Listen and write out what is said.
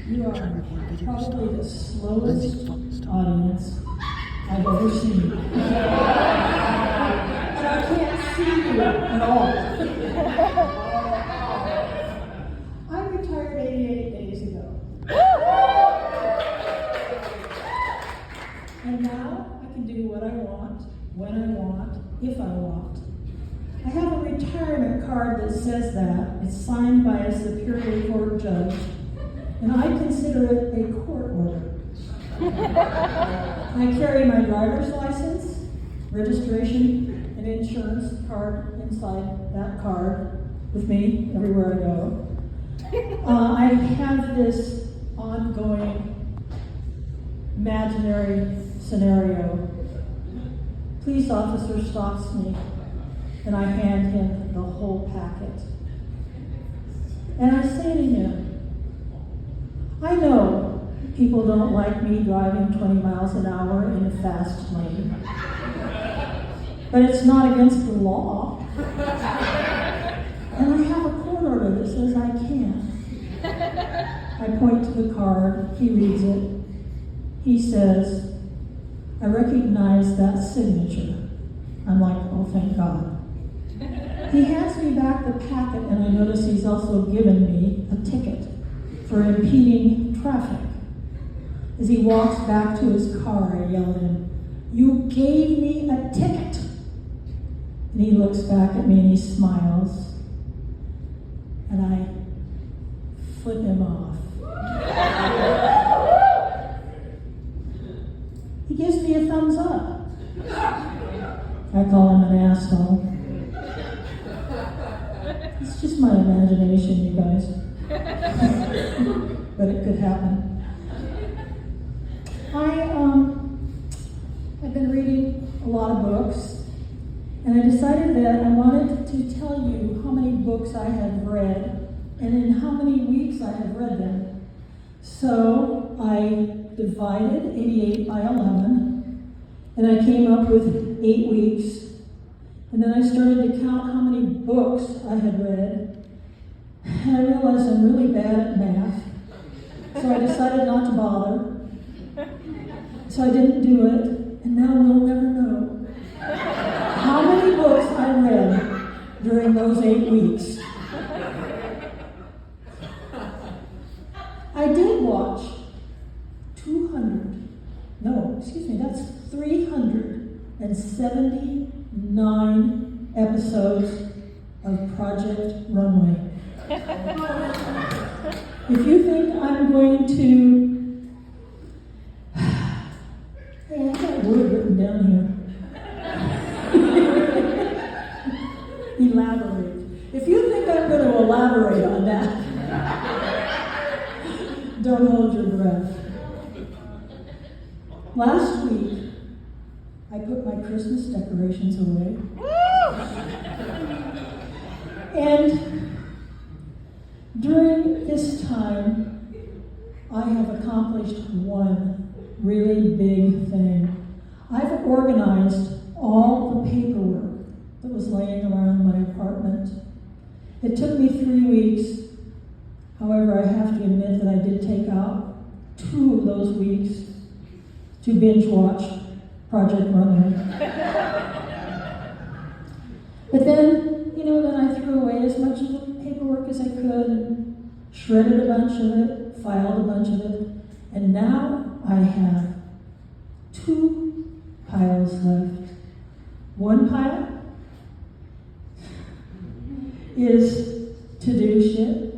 You are probably the slowest audience I've ever seen. And I can't see you at all. I retired 88 days ago. And now I can do what I want, when I want, if I want. I have a retirement card that says that. It's signed by a Superior Court judge, and I consider it a court order. I carry my driver's license, registration, and insurance card inside that card with me everywhere I go. I have this ongoing imaginary scenario. Police officer stops me, and I hand him the whole packet. And I say to him, I know people don't like me driving 20 miles an hour in a fast lane, but it's not against the law. And I have a court order that says I can. I point to the card, he reads it. He says, I recognize that signature. I'm like, oh, thank God. He hands me back the packet, and I notice he's also given me a ticket for impeding traffic. As he walks back to his car, I yell at him, you gave me a ticket. And he looks back at me and he smiles, and I flip him off. He gives me a thumbs up. I call him an asshole. It's just my imagination, you guys. But it could happen. I've been reading a lot of books, and I decided that I wanted to tell you how many books I have read and in how many weeks I have read them. So I divided 88 by 11, and I came up with 8 weeks. And then I started to count how many books I had read, and I realized I'm really bad at math, so I decided not to bother. So I didn't do it, and now we'll never know how many books I read during those 8 weeks. I did watch 379 episodes of Project Runway. If you think I'm going to, hey, I got a word written down here. Elaborate. If you think I'm going to elaborate on that, don't hold your breath. Last week, I put my Christmas decorations away. And during this time, I have accomplished one really big thing. I've organized all the paperwork that was laying around my apartment. It took me 3 weeks. However, I have to admit that I did take out 2 of those weeks to binge watch Project Runway. But then, then I threw away as much of the paperwork as I could and shredded a bunch of it, filed a bunch of it, and now I have 2 piles left. One pile is to-do shit,